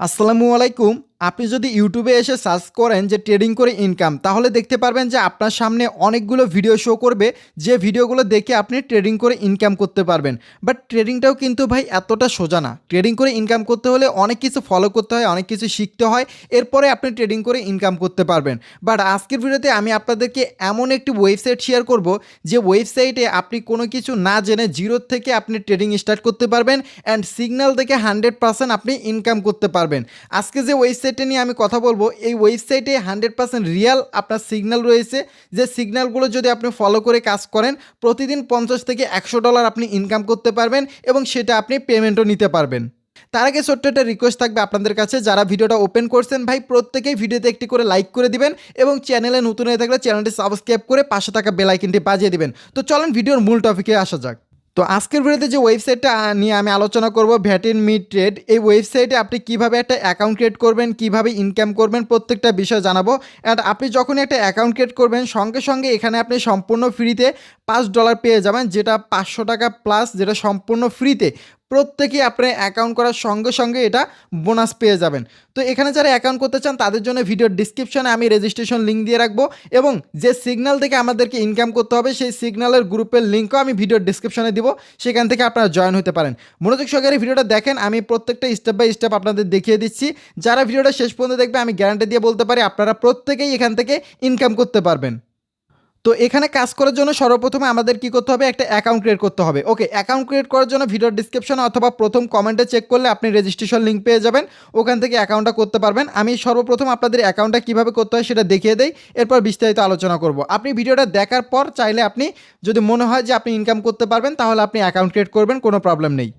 আসসালামু আলাইকুম। আপনি যদি ইউটিউবে এসে সার্চ করেন যে ট্রেডিং করে ইনকাম, তাহলে দেখতে পারবেন যে আপনার সামনে অনেকগুলো ভিডিও শো করবে, যে ভিডিওগুলো দেখে আপনি ট্রেডিং করে ইনকাম করতে পারবেন। বাট ট্রেডিংটাও কিন্তু ভাই এতটা সোজা না। ট্রেডিং করে ইনকাম করতে হলে অনেক কিছু ফলো করতে হয়, অনেক কিছু শিখতে হয়, এরপরে আপনি ট্রেডিং করে ইনকাম করতে পারবেন। বাট আজকের ভিডিওতে আমি আপনাদেরকে এমন একটি ওয়েবসাইট শেয়ার করব, যে ওয়েবসাইটে আপনি কোনো কিছু না জেনে জিরো থেকে আপনি ট্রেডিং স্টার্ট করতে পারবেন অ্যান্ড সিগন্যাল দেখে 100% আপনি ইনকাম করতে পারবেন। আজকে যে ওয়েবসাইটটা নিয়ে আমি কথা বলবো, এই ওয়েবসাইটে 100% রিয়াল আপনার সিগন্যাল রয়েছে, যে সিগন্যালগুলো যদি আপনি ফলো করে কাজ করেন প্রতিদিন $50 থেকে $100 আপনি ইনকাম করতে পারবেন এবং সেটা আপনি পেমেন্টও নিতে পারবেন। তার আগে ছোট্ট একটা রিকোয়েস্ট থাকবে আপনাদের কাছে, যারা ভিডিওটা ওপেন করছেন ভাই প্রত্যেকেই ভিডিওতে একটি করে লাইক করে দিবেন এবং চ্যানেলে নতুন হয়ে থাকলে চ্যানেলটি সাবস্ক্রাইব করে পাশে থাকা বেল আইকনটি বাজিয়ে দিবেন। তো চলেন ভিডিওর মূল টপিকে আসা যাক। তো আজকের ভিডিওতে যে ওয়েবসাইটটা নিয়ে আমি আলোচনা করব, ভ্যাটিন মি ট্রেড, এই ওয়েবসাইটে আপনি কিভাবে একটা অ্যাকাউন্ট ক্রিয়েট করবেন, কিভাবে ইনকাম করবেন, প্রত্যেকটা বিষয় জানাবো। অ্যান্ড আপনি যখনই একটা অ্যাকাউন্ট ক্রিয়েট করবেন সঙ্গে সঙ্গে এখানে আপনি সম্পূর্ণ ফ্রিতে $5 পেয়ে যাবেন, যেটা $500 প্লাস, যেটা সম্পূর্ণ ফ্রিতে প্রত্যেকেই আপনার অ্যাকাউন্ট করার সঙ্গে সঙ্গে এটা বোনাস পেয়ে যাবেন। তো এখানে যারা অ্যাকাউন্ট করতে চান তাদের জন্য ভিডিওর ডিসক্রিপশনে আমি রেজিস্ট্রেশন লিঙ্ক দিয়ে রাখবো এবং যে সিগন্যাল থেকে আমাদেরকে ইনকাম করতে হবে সেই সিগন্যালের গ্রুপের লিঙ্কও আমি ভিডিওর ডিসক্রিপশনে দিব, সেখান থেকে আপনারা জয়েন হতে পারেন। মনোযোগ সহকারে ভিডিওটা দেখেন, আমি প্রত্যেকটা স্টেপ বাই স্টেপ আপনাদের দেখিয়ে দিচ্ছি। যারা ভিডিওটা শেষ পর্যন্ত দেখবে আমি গ্যারান্টি দিয়ে বলতে পারি আপনারা প্রত্যেকেই এখান থেকে ইনকাম করতে পারবেন। তো এখানে কাজ করার জন্য সর্বপ্রথমে আমাদের কি করতে হবে, একটা অ্যাকাউন্ট ক্রিয়েট করতে হবে। ওকে, অ্যাকাউন্ট ক্রিয়েট করার জন্য ভিডিওর ডিসক্রিপশন অথবা প্রথম কমেন্টে চেক করলে আপনি রেজিস্ট্রেশন লিঙ্ক পেয়ে যাবেন, ওখান থেকে অ্যাকাউন্টটা করতে পারবেন। আমি সর্বপ্রথম আপনাদের অ্যাকাউন্টটা কীভাবে করতে হয় সেটা দেখিয়ে দেই, এরপর বিস্তারিত আলোচনা করব। আপনি ভিডিওটা দেখার পর চাইলে আপনি যদি মনে হয় যে আপনি ইনকাম করতে পারবেন তাহলে আপনি অ্যাকাউন্ট ক্রিয়েট করবেন, কোনো প্রবলেম নেই।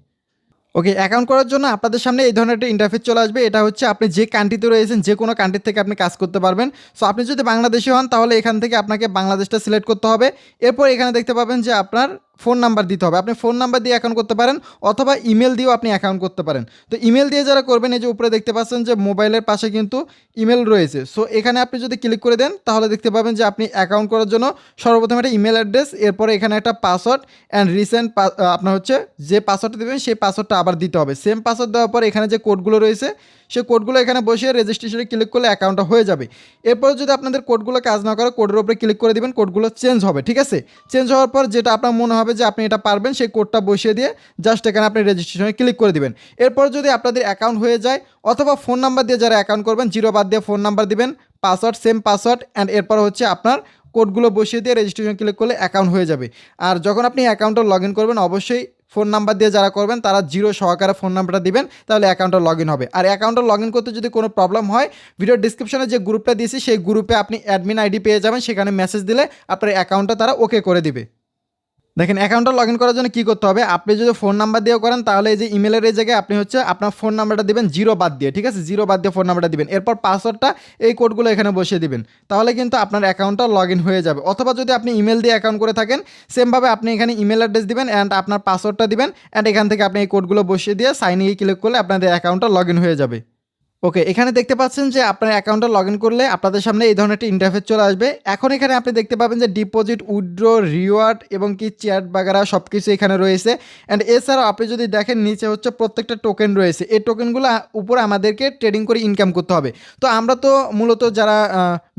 ওকে, অ্যাকাউন্ট করার জন্য আপনাদের সামনে এই ধরনের একটা ইন্টারফেস চলে আসবে। এটা হচ্ছে আপনি যে কান্ট্রিতে রয়েছেন যে কোনো কান্ট্রি থেকে আপনি কাজ করতে পারবেন। সো আপনি যদি বাংলাদেশি হন তাহলে এখান থেকে আপনাকে বাংলাদেশটা সিলেক্ট করতে হবে। এরপর এখানে দেখতে পাবেন যে আপনার ফোন নাম্বার দিতে হবে, আপনি ফোন নাম্বার দিয়ে অ্যাকাউন্ট করতে পারেন অথবা ইমেল দিয়েও আপনি অ্যাকাউন্ট করতে পারেন। তো ইমেল দিয়ে যারা করবেন, এই যে উপরে দেখতে পাচ্ছেন যে মোবাইলের পাশে কিন্তু ইমেল রয়েছে। সো এখানে আপনি যদি ক্লিক করে দেন তাহলে দেখতে পাবেন যে আপনি অ্যাকাউন্ট করার জন্য সর্বপ্রথম একটা ইমেল অ্যাড্রেস, এরপরে এখানে একটা পাসওয়ার্ড অ্যান্ড রিসেন্ট আপনার হচ্ছে যে পাসওয়ার্ডটা দেবেন সেই পাসওয়ার্ডটা আবার দিতে হবে। সেম পাসওয়ার্ড দেওয়ার পর এখানে যে কোডগুলো রয়েছে সেই কোডগুলো এখানে বসিয়ে রেজিস্ট্রেশনে ক্লিক করলে অ্যাকাউন্টটা হয়ে যাবে। এরপর যদি আপনাদের কোডগুলো কাজ না করে কোডের উপরে ক্লিক করে দিবেন, কোডগুলো চেঞ্জ হবে। ঠিক আছে, চেঞ্জ হওয়ার পর যেটা আপনার মনে হবে যে আপনি এটা পারবেন সেই কোডটা বসিয়ে দিয়ে জাস্ট এখানে আপনি রেজিস্ট্রেশনে ক্লিক করে দিবেন। এরপর যদি আপনাদের অ্যাকাউন্ট হয়ে যায় অথবা ফোন নাম্বার দিয়ে যারা অ্যাকাউন্ট করবেন জিরো বাদ দিয়ে ফোন নাম্বার দিবেন, পাসওয়ার্ড সেম পাসওয়ার্ড অ্যান্ড এরপর হচ্ছে আপনার কোডগুলো বসিয়ে দিয়ে রেজিস্ট্রেশন ক্লিক করলে অ্যাকাউন্ট হয়ে যাবে। আর যখন আপনি অ্যাকাউন্টটা লগ ইন করবেন অবশ্যই ফোন নাম্বার দিয়ে যারা করবেন তারা জিরো সহকারে ফোন নাম্বারটা দিবেন, তাহলে অ্যাকাউন্টটা লগ ইন হবে। আর অ্যাকাউন্টটা লগ ইন করতে যদি কোনো প্রবলেম হয়, ভিডিওর ডিসক্রিপশনে যে গ্রুপটা দিয়েছি সেই গ্রুপে আপনি অ্যাডমিন আইডি পেয়ে যাবেন, সেখানে মেসেজ দিলে আপনার অ্যাকাউন্টটা তারা ওকে করে দিবে। দেখেন, অ্যাকাউন্টটা লগ ইন করার জন্য কী করতে হবে, আপনি যদি ফোন নাম্বার দিয়েও করেন তাহলে এই যে ইমেলের এই জায়গায় আপনি হচ্ছে আপনার ফোন নাম্বারটা দেবেন জিরো বাদ দিয়ে। ঠিক আছে, জিরো বাদ দিয়ে ফোন নাম্বারটা দিবেন, এরপর পাসওয়ার্ডটা এই কোডগুলো এখানে বসিয়ে দিবেন, তাহলে কিন্তু আপনার অ্যাকাউন্টটা লগ ইন হয়ে যাবে। অথবা যদি আপনি ইমেল দিয়ে অ্যাকাউন্ট করে থাকেন সেমভাবে আপনি এখানে ইমেল অ্যাড্রেস দিবেন অ্যান্ড আপনার পাসওয়ার্ডটা দিবেন অ্যান্ড এখান থেকে আপনি এই কোডগুলো বসিয়ে দিয়ে সাইন ইন ক্লিক করলে আপনাদের অ্যাকাউন্টটা লগ ইন হয়ে যাবে। ওকে, এখানে দেখতে পাচ্ছেন যে আপনার অ্যাকাউন্টটা লগ ইন করলে আপনাদের সামনে এই ধরনের একটা ইন্টারফেস চলে আসবে। এখন এখানে আপনি দেখতে পাবেন যে ডিপোজিট, উইথড্র, রিওয়ার্ড এবং কি চ্যাট বাগেরা সব কিছু এখানে রয়েছে। অ্যান্ড এছাড়াও আপনি যদি দেখেন নিচে হচ্ছে প্রত্যেকটা টোকেন রয়েছে, এই টোকেনগুলো উপরে আমাদেরকে ট্রেডিং করে ইনকাম করতে হবে। তো আমরা তো মূলত যারা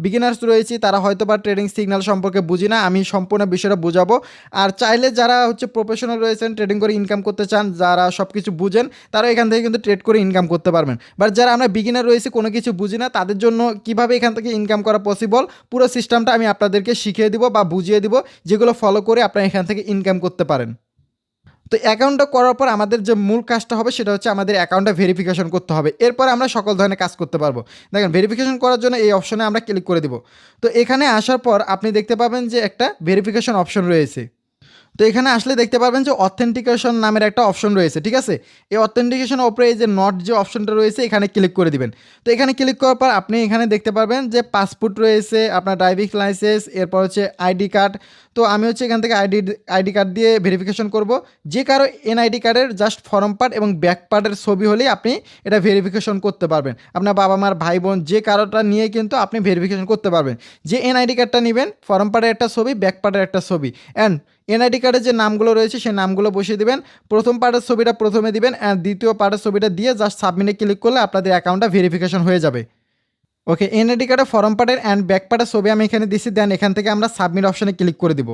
বিগিনার্স রয়েছি তারা হয়তো বা ট্রেডিং সিগন্যাল সম্পর্কে বুঝি না, আমি সম্পূর্ণ বিষয়টা বুঝাবো। আর চাইলে যারা হচ্ছে প্রফেশনাল রয়েছেন ট্রেডিং করে ইনকাম করতে চান, যারা সব কিছু বুঝেন তারা এখান থেকে কিন্তু ট্রেড করে ইনকাম করতে পারবেন। বাট যারা আমরা বিগিনার রয়েছে, কোনো কিছু বুঝি না, তাদের জন্য কিভাবে এখান থেকে ইনকাম করা পসিবল পুরো সিস্টেমটা আমি আপনাদেরকে শিখিয়ে দিব বা বুঝিয়ে দিব, যেগুলো ফলো করে আপনারা এখান থেকে ইনকাম করতে পারেন। তো অ্যাকাউন্টটা করার পর আমাদের যে মূল কাজটা হবে সেটা হচ্ছে আমাদের অ্যাকাউন্টটা ভেরিফিকেশন করতে হবে, এরপর আমরা সকল ধরনের কাজ করতে পারবো। দেখেন, ভেরিফিকেশন করার জন্য এই অপশনে আমরা ক্লিক করে দিব। তো এখানে আসার পর আপনি দেখতে পাবেন যে একটা ভেরিফিকেশন অপশন রয়েছে। তো এখানে আসলে দেখতে পারবেন যে অথেন্টিকেশন নামের একটা অপশন রয়েছে। ঠিক আছে, এই অথেন্টিকেশনের ওপরে এই যে নট যে অপশনটা রয়েছে এখানে ক্লিক করে দিবেন। তো এখানে ক্লিক করার পর আপনি এখানে দেখতে পারবেন যে পাসপোর্ট রয়েছে, আপনার ড্রাইভিং লাইসেন্স, এরপর হচ্ছে আইডি কার্ড। তো আমি হচ্ছে এখান থেকে আইডি কার্ড দিয়ে ভেরিফিকেশন করব। যে কারো এনআইডি কার্ডের জাস্ট ফরম পার্ট এবং ব্যাক পার্টের ছবি হলেই আপনি এটা ভেরিফিকেশন করতে পারবেন। আপনার বাবা মার, ভাই বোন যে কারোটা নিয়ে কিন্তু আপনি ভেরিফিকেশন করতে পারবেন। যে এনআইডি কার্ডটা নেবেন, ফরম পার্টের একটা ছবি, ব্যাক পার্টের একটা ছবি অ্যান্ড এনআইডি কার্ডের যে নামগুলো রয়েছে সেই নামগুলো বসিয়ে দিবেন, প্রথম পার্টের ছবিটা প্রথমে দিবেন অ্যান্ড দ্বিতীয় পার্টের ছবিটা দিয়ে জাস্ট সাবমিটে ক্লিক করলে আপনাদের অ্যাকাউন্টটা ভেরিফিকেশন হয়ে যাবে। ওকে, এনআইডি কার্ডের ফরম পার্টের অ্যান্ড ব্যাক পার্টের ছবি আমি এখানে দিচ্ছি, দেন এখান থেকে আমরা সাবমিট অপশানে ক্লিক করে দিব।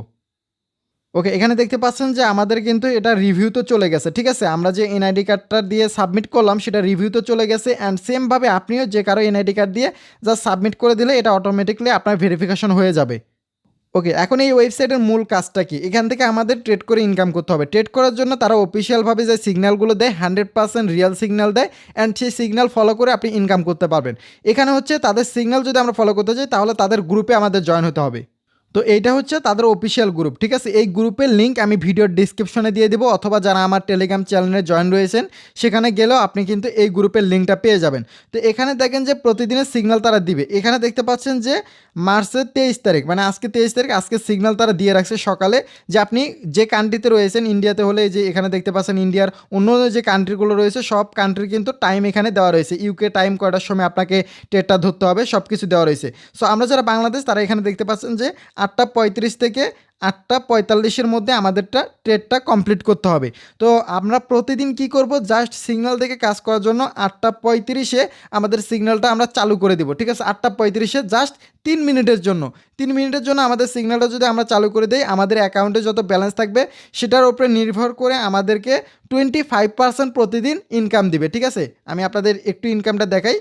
ওকে, এখানে দেখতে পাচ্ছেন যে আমাদের কিন্তু এটা রিভিউতে চলে গেছে, ঠিক আছে। আমরা যে এনআইডি কার্ডটা দিয়ে সাবমিট করলাম সেটা রিভিউতে চলে গেছে অ্যান্ড সেমভাবে আপনিও যে কারো এনআইডি কার্ড দিয়ে জাস্ট সাবমিট করে দিলে এটা অটোমেটিকলি আপনার ভেরিফিকেশন হয়ে যাবে। ওকে, এখন এই ওয়েবসাইটের মূল কাজটা কি? এখান থেকে আমাদের ট্রেড করে ইনকাম করতে হবে। ট্রেড করার জন্য তারা অফিসিয়ালভাবে যে সিগন্যালগুলো দেয় 100% রিয়েল সিগন্যাল দেয় অ্যান্ড সেই সিগন্যাল ফলো করে আপনি ইনকাম করতে পারবেন। এখানে হচ্ছে তাদের সিগন্যাল যদি আমরা ফলো করতে চাই তাহলে তাদের গ্রুপে আমাদের জয়েন হতে হবে। তো এইটা হচ্ছে তাদের অফিসিয়াল গ্রুপ, ঠিক আছে। এই গ্রুপের লিঙ্ক আমি ভিডিওর ডিসক্রিপশনে দিয়ে দেবো, অথবা যারা আমার টেলিগ্রাম চ্যানেলে জয়েন রয়েছেন সেখানে গেলেও আপনি কিন্তু এই গ্রুপের লিঙ্কটা পেয়ে যাবেন। তো এখানে দেখেন যে প্রতিদিনের সিগন্যাল তারা দিবে। এখানে দেখতে পাচ্ছেন যে মার্চের 23 তারিখ, মানে আজকে 23 তারিখ, আজকে সিগন্যাল তারা দিয়ে রাখছে সকালে যে আপনি যে কান্ট্রিতে রয়েছেন, ইন্ডিয়াতে হলে যে এখানে দেখতে পাচ্ছেন ইন্ডিয়ার অন্য যে কান্ট্রিগুলো রয়েছে সব কান্ট্রির কিন্তু টাইম এখানে দেওয়া রয়েছে। ইউকে টাইম কয়টার সময় আপনাকে ট্রেডটা ধরতে হবে সব কিছু দেওয়া রয়েছে। সো আমরা যারা বাংলাদেশ তারা এখানে দেখতে পাচ্ছেন যে 8:35 থেকে 8:45-এর মধ্যে আমাদেরটা ট্রেডটা কমপ্লিট করতে হবে। তো আমরা প্রতিদিন কি করব, জাস্ট সিগন্যাল থেকে কাজ করার জন্য 8:35-এ আমাদের সিগন্যালটা আমরা চালু করে দিব, ঠিক আছে। 8:35-এ জাস্ট 3 মিনিটের জন্য 3 মিনিটের জন্য আমাদের সিগন্যালটা যদি আমরা চালু করে দিই, আমাদের অ্যাকাউন্টে যত ব্যালেন্স থাকবে সেটার উপরে নির্ভর করে আমাদেরকে 25% প্রতিদিন ইনকাম দিবে, ঠিক আছে। আমি আপনাদের একটু ইনকামটা দেখাই।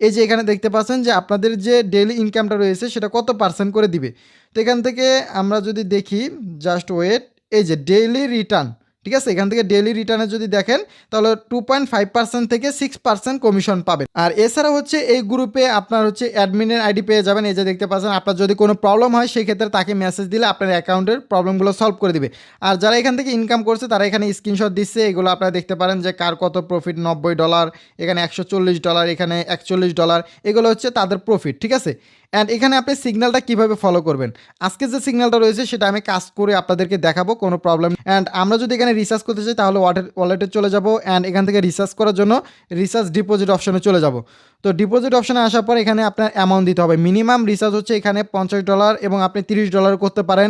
এই যে এখানে দেখতে পাচ্ছেন যে আপনাদের যে ডেইলি ইনকামটা রয়েছে সেটা কত পার্সেন্ট করে দিবে। তো এখান থেকে আমরা যদি দেখি, জাস্ট ওয়েট, এই যে ডেইলি রিটার্ন, ঠিক আছে। এখান থেকে ডেইলি রিটার্নে যদি দেখেন তাহলে 2.5% থেকে 6% কমিশন পাবেন। আর এছাড়া হচ্ছে এই গ্রুপে আপনার হচ্ছে অ্যাডমিনের আইডি পেয়ে যাবেন। এই যে দেখতে পাচ্ছেন, আপনার যদি কোনো প্রবলেম হয় সেই ক্ষেত্রে তাকে মেসেজ দিলে আপনার অ্যাকাউন্টের প্রবলেমগুলো সলভ করে দিবে। আর যারা এখান থেকে ইনকাম করছে তারা এখানে স্ক্রিনশট দিচ্ছে, এগুলো আপনারা দেখতে পারেন যে কার কত প্রফিট, $90, এখানে $140, এখানে $41, এগুলো হচ্ছে তাদের প্রফিট, ঠিক আছে। অ্যান্ড এখানে আপনি সিগন্যালটা কীভাবে ফলো করবেন, আজকে যে সিগন্যালটা রয়েছে সেটা আমি কাজ করে আপনাদেরকে দেখাবো, কোনো প্রবলেম। অ্যান্ড আমরা যদি এখানে রিসার্চ করতে চাই তাহলে ওয়ালেটে চলে যাব অ্যান্ড এখান থেকে রিসার্চ করার জন্য রিসার্চ ডিপোজিট অপশনে চলে যাব। তো ডিপোজিট অপশনে আসার পর এখানে আপনার অ্যামাউন্ট দিতে হবে। মিনিমাম রিসার্চ হচ্ছে এখানে $50 এবং আপনি $30 করতে পারেন।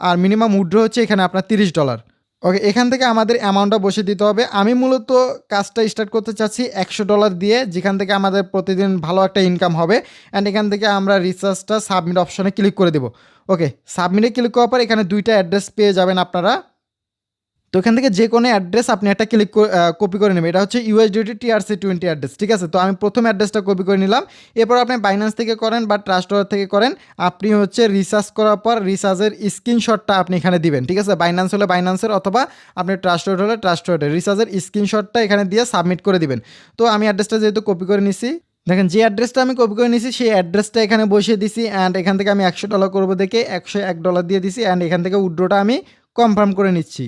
আর মিনিমাম উইথড্র হচ্ছে এখানে আপনার $30। ওকে, এখান থেকে আমাদের অ্যামাউন্টটা বসে দিতে হবে। আমি মূলত কাজটা স্টার্ট করতে চাচ্ছি $100 দিয়ে, যেখান থেকে আমাদের প্রতিদিন ভালো একটা ইনকাম হবে। অ্যান্ড এখান থেকে আমরা রিচার্জটা সাবমিট অপশনে ক্লিক করে দেবো। ওকে, সাবমিটে ক্লিক করার পর এখানে 2টা অ্যাড্রেস পেয়ে যাবেন আপনারা। তো এখান থেকে যে কোনো অ্যাড্রেস আপনি একটা কপি করে নেবেন। এটা হচ্ছে USDT TRC20 অ্যাড্রেস, ঠিক আছে। তো আমি প্রথম অ্যাড্রেসটা কপি করে নিলাম। এরপর আপনি বাইন্যান্স থেকে করেন বা ট্রাস্ট ওয়ালেট থেকে করেন, আপনি হচ্ছে রিসার্চ করার পর রিসার্চের স্ক্রিনশটটা আপনি এখানে দিবেন, ঠিক আছে। বাইন্যান্স হলে বাইন্যান্সের, অথবা আপনি ট্রাস্ট ওয়ালেট হলে ট্রাস্ট ওয়ালেটের রিসার্চের স্ক্রিনশটটা এখানে দিয়ে সাবমিট করে দিবেন। তো আমি অ্যাড্রেসটা যেহেতু কপি করে নিছি, দেখেন যে অ্যাড্রেসটা আমি কপি করে নিছি সেই অ্যাড্রেসটা এখানে বসিয়ে দিছি। অ্যান্ড এখান থেকে আমি $100 করবো দেখে $101 দিয়ে দিছি। অ্যান্ড এখান থেকে উইথড্রটা আমি কনফার্ম করে নিচ্ছি।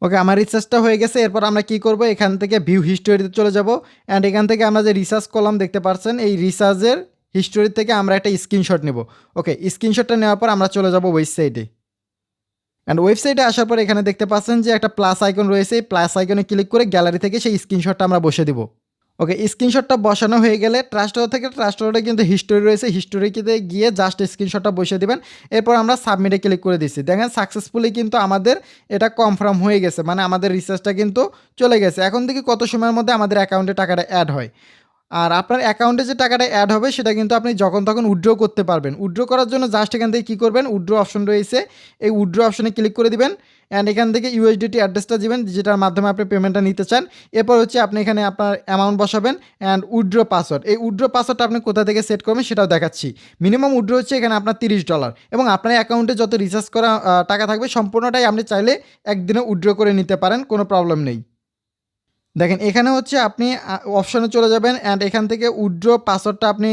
ওকে, আমার রিসার্চটা হয়ে গেছে। এরপর আমরা কি করব, এখান থেকে ভিউ হিস্টোরিতে চলে যাব। অ্যান্ড এখান থেকে আমরা যে রিসার্চ করলাম দেখতে পাচ্ছেন, এই রিসার্চের হিস্টোরি থেকে আমরা একটা স্ক্রিনশট নেব। ওকে, স্ক্রিনশটটা নেওয়ার পর আমরা চলে যাব ওয়েবসাইটে। অ্যান্ড ওয়েবসাইটে আসার পর এখানে দেখতে পাচ্ছেন যে একটা প্লাস আইকন রয়েছে, এই প্লাস আইকনে ক্লিক করে গ্যালারি থেকে সেই স্ক্রিনশটটা আমরা বসে দিব। ওকে, স্ক্রিনশটটা বসানো হয়ে গেলে ট্রাস্ট ওয়ালেট থেকে, ট্রাস্ট ওয়ালেটে কিন্তু হিস্টোরি রয়েছে, হিস্টোরিতে গিয়ে জাস্ট স্ক্রিনশটটা বসিয়ে দেবেন। এরপর আমরা সাবমিটে ক্লিক করে দিচ্ছি। দেখেন সাকসেসফুলি কিন্তু আমাদের এটা কনফার্ম হয়ে গেছে, মানে আমাদের রিসার্চটা কিন্তু চলে গেছে। এখন থেকে কত সময়ের মধ্যে আমাদের অ্যাকাউন্টে টাকাটা অ্যাড হয়। আর আপনার অ্যাকাউন্টে যে টাকাটা অ্যাড হবে সেটা কিন্তু আপনি যখন তখন উইথড্র করতে পারবেন। উইথড্র করার জন্য জাস্ট এখান থেকে কী করবেন, উইথড্র অপশন রয়েছে, এই উইথড্র অপশনে ক্লিক করে দিবেন। অ্যান্ড এখান থেকে USDT অ্যাড্রেসটা দিবেন যেটার মাধ্যমে আপনি পেমেন্টটা নিতে চান। এরপর হচ্ছে আপনি এখানে আপনার অ্যামাউন্ট বসাবেন অ্যান্ড উইথড্র পাসওয়ার্ড, এই উইথড্র পাসওয়ার্ডটা আপনি কোথা থেকে সেট করবেন সেটাও দেখাচ্ছি। মিনিমাম উইথড্র হচ্ছে এখানে আপনার $30 এবং আপনার অ্যাকাউন্টে যত রিচার্জ করা টাকা থাকবে সম্পূর্ণটাই আপনি চাইলে একদিনে উইথড্র করে নিতে পারেন, কোনো প্রবলেম নেই। দেখেন এখানে হচ্ছে আপনি অপশনে চলে যাবেন অ্যান্ড এখান থেকে উইথড্র পাসওয়ার্ডটা আপনি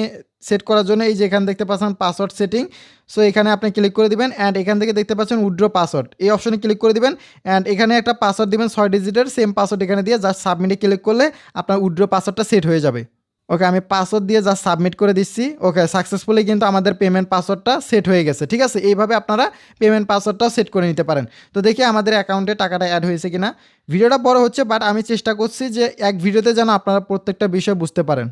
সেট করার জন্য এই যে এখানে দেখতে পাচ্ছেন পাসওয়ার্ড সেটিং, সো এখানে আপনি ক্লিক করে দিবেন। অ্যান্ড এখান থেকে দেখতে পাচ্ছেন উইথড্র পাসওয়ার্ড, এই অপশনে ক্লিক করে দিবেন। অ্যান্ড এখানে একটা পাসওয়ার্ড দিবেন 6 ডিজিটের, সেম পাসওয়ার্ড এখানে দিয়ে জাস্ট সাবমিটে ক্লিক করলে আপনার উইথড্র পাসওয়ার্ডটা সেট হয়ে যাবে। ওকে, আমি পাসওয়ার্ড দিয়ে জাস্ট সাবমিট করে দিচ্ছি। ওকে, সাকসেসফুলি কিন্তু আমাদের পেমেন্ট পাসওয়ার্ডটা সেট হয়ে গেছে, ঠিক আছে। এইভাবে আপনারা পেমেন্ট পাসওয়ার্ডটাও সেট করে নিতে পারেন। তো দেখি আমাদের অ্যাকাউন্টে টাকাটা অ্যাড হয়েছে কিনা। ভিডিওটা বড় হচ্ছে বাট আমি চেষ্টা করছি যে এক ভিডিওতে যেন আপনারা প্রত্যেকটা বিষয় বুঝতে পারেন।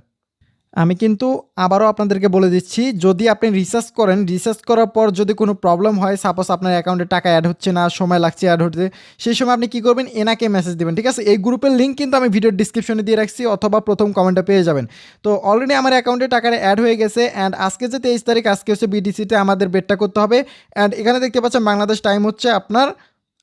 আমি কিন্তু আবারও আপনাদেরকে বলে দিচ্ছি, যদি আপনি রিসার্চ করেন, রিসার্চ করার পর যদি কোনো প্রবলেম হয়, সাপোজ আপনার অ্যাকাউন্টে টাকা অ্যাড হচ্ছে না, সময় লাগছে অ্যাড হতে, সেই সময় আপনি কী করবেন, এনাকে মেসেজ দিবেন, ঠিক আছে? এই গ্রুপের লিঙ্ক কিন্তু আমি ভিডিওর ডিসক্রিপশনে দিয়ে রাখছি অথবা প্রথম কমেন্টে পেয়ে যাবেন। তো অলরেডি আমার অ্যাকাউন্টে টাকাটা অ্যাড হয়ে গেছে অ্যান্ড আজকে যে 23 তারিখ, আজকে হচ্ছে বিটিসিতে আমাদের বেটটা করতে হবে অ্যান্ড এখানে দেখতে পাচ্ছেন বাংলাদেশ টাইম হচ্ছে আপনার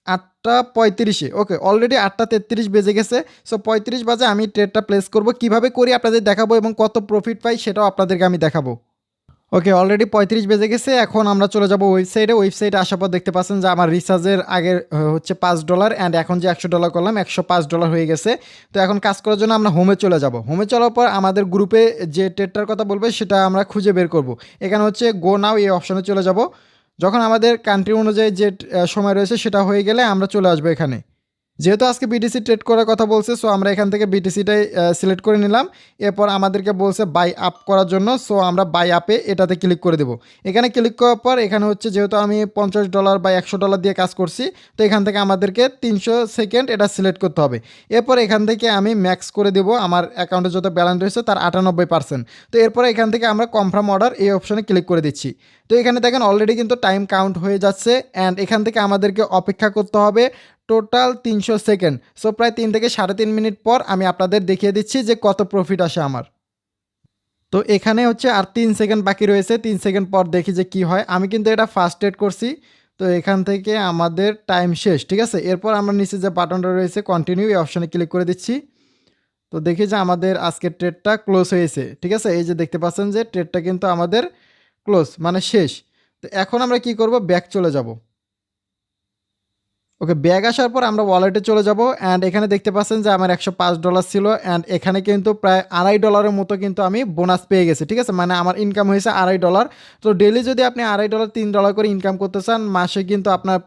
8টা 35-এ। ওকে, অলরেডি 8টা 33 বেজে গেছে। সো 35 বাজে আমি ট্রেডটা প্লেস করব। কিভাবে করি আপনাদের দেখাবো এবং কত প্রফিট পাই সেটাও আপনাদেরকে আমি দেখাবো। ওকে, অলরেডি 35 বেজে গেছে। এখন আমরা চলে যাব ওয়েবসাইটে। ওয়েবসাইটে আসার পর দেখতে পাচ্ছেন যে আমার রিচার্জের আগের হচ্ছে $5 অ্যান্ড এখন যে $100 করলাম, $105 হয়ে গেছে। তো এখন কাজ করার জন্য আমরা হোমে চলে যাব। হোমে চলার পর আমাদের গ্রুপে যে ট্রেডটার কথা বলবে সেটা আমরা খুঁজে বের করব। এখানে হচ্ছে গো নাও এই অপশনে চলে যাব। যখন আমাদের কান্ট্রি অনুযায়ী যে সময় রয়েছে সেটা হয়ে গেলে আমরা চলে আসবো এখানে। যেহেতু আজকে বিটিসি ট্রেড করার কথা বলছে, সো আমরা এখান থেকে বিটিসিটাই সিলেক্ট করে নিলাম। এরপর আমাদেরকে বলছে বাই আপ করার জন্য, সো আমরা বাই আপে এটাতে ক্লিক করে দেবো। এখানে ক্লিক করার পর এখানে হচ্ছে যেহেতু আমি $50 বা $100 দিয়ে কাজ করছি, তো এখান থেকে আমাদেরকে 300 সেকেন্ড এটা সিলেক্ট করতে হবে। এরপর এখান থেকে আমি ম্যাক্স করে দেবো আমার অ্যাকাউন্টে যত ব্যালেন্স রয়েছে তার 98%। তো এরপরে এখান থেকে আমরা কনফার্ম অর্ডার এই অপশনে ক্লিক করে দিচ্ছি। তো এখানে দেখেন অলরেডি কিন্তু টাইম কাউন্ট হয়ে যাচ্ছে অ্যান্ড এখান থেকে আমাদেরকে অপেক্ষা করতে হবে টোটাল 300 সেকেন্ড। সো প্রায় 3 থেকে 3.5 মিনিট পর আমি আপনাদের দেখিয়ে দিচ্ছি যে কত প্রফিট আসে আমার। তো এখানে হচ্ছে আর 3 সেকেন্ড বাকি রয়েছে। 3 সেকেন্ড পর দেখি যে কি হয়। আমি কিন্তু এটা ফার্স্ট ট্রেড করছি। তো এখান থেকে আমাদের টাইম শেষ, ঠিক আছে? এরপর আমরা নিচে যে বাটনটা রয়েছে কন্টিনিউ এই অপশনে ক্লিক করে দিচ্ছি। তো দেখি যে আমাদের আজকের ট্রেডটা ক্লোজ হয়েছে, ঠিক আছে? এই যে দেখতে পাচ্ছেন যে ট্রেডটা কিন্তু আমাদের ক্লোজ মানে শেষ। তো এখন আমরা কি করব, ব্যাক চলে যাব। ওকে, ব্যাক আসার পর আমরা ওয়ালেটে চলে যাব অ্যান্ড এখানে দেখতে পাচ্ছেন যে আমার $105 ছিল অ্যান্ড এখানে কিন্তু প্রায় $2.5 মতো কিন্তু আমি বোনাস পেয়ে গেছি, ঠিক আছে? মানে আমার ইনকাম হয়েছে $2.5। তো ডেইলি যদি আপনি $2.5 $3 করে ইনকাম করতে চান, মাসে কিন্তু আপনার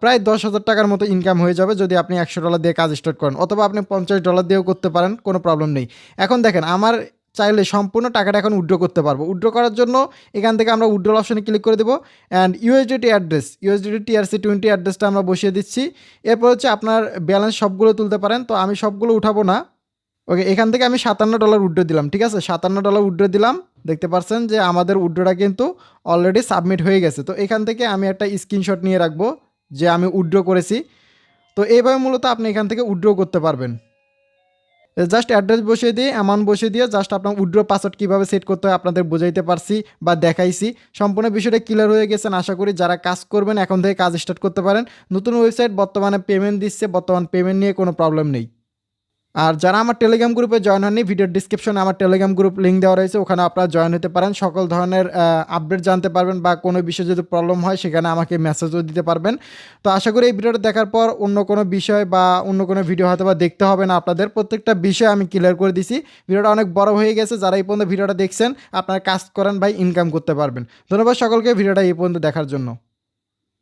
প্রায় 10,000 টাকার মতো ইনকাম হয়ে যাবে যদি আপনি $100 দিয়ে কাজ স্টার্ট করেন, অথবা আপনি $50 দিয়েও করতে পারেন, কোনো প্রবলেম নেই। এখন দেখেন আমার চাইলে সম্পূর্ণ টাকাটা এখন উইথড্র করতে পারবো। উইথড্র করার জন্য এখান থেকে আমরা উইথড্রল অপশনে ক্লিক করে দেবো and USDT address, USDT TRC20 অ্যাড্রেসটা আমরা বসিয়ে দিচ্ছি। এরপর হচ্ছে আপনার ব্যালেন্স সবগুলো তুলতে পারেন, তো আমি সবগুলো উঠাবো না। ওকে, এখান থেকে আমি $57 উইথড্র দিলাম, ঠিক আছে? $57 উইথড্র দিলাম। দেখতে পাচ্ছেন যে আমাদের উইথড্রটা কিন্তু অলরেডি সাবমিট হয়ে গেছে। তো এখান থেকে আমি একটা স্ক্রিনশট নিয়ে রাখবো যে আমি উইথড্র করেছি। তো এইভাবে মূলত আপনি এখান থেকে উইথড্র করতে পারবেন। জাস্ট অ্যাড্রেস বসিয়ে দিয়ে অ্যামাউন্ট বসিয়ে দিয়ে জাস্ট আপনার উইথড্র পাসওয়ার্ড কীভাবে সেট করতে হয় আপনাদের বোঝাইতে পারছি বা দেখাইছি। সম্পূর্ণ বিষয়টা ক্লিয়ার হয়ে গেছেন আশা করি। যারা কাজ করবেন এখন থেকে কাজ স্টার্ট করতে পারেন। নতুন ওয়েবসাইট বর্তমানে পেমেন্ট দিচ্ছে, বর্তমান পেমেন্ট নিয়ে কোনো প্রবলেম নেই। আর যারা আমার টেলিগ্রাম গ্রুপে জয়েন হননি, ভিডিওর ডিসক্রিপশনে আমার টেলিগ্রাম গ্রুপ লিঙ্ক দেওয়া রয়েছে, ওখানে আপনারা জয়েন হতে পারেন। সকল ধরনের আপডেট জানতে পারবেন বা কোনো বিষয়ে যদি প্রবলেম হয় সেখানে আমাকে মেসেজও দিতে পারবেন। তো আশা করি এই ভিডিওটা দেখার পর অন্য কোনো বিষয় বা অন্য কোনো ভিডিও হয়তো বা দেখতে হবে না আপনাদের। প্রত্যেকটা বিষয় আমি ক্লিয়ার করে দিছি। ভিডিওটা অনেক বড় হয়ে গেছে, যারা এই পর্যন্ত ভিডিওটা দেখছেন আপনারা কাজ করেন ভাই, ইনকাম করতে পারবেন। ধন্যবাদ সকলকে ভিডিওটা এই পর্যন্ত দেখার জন্য।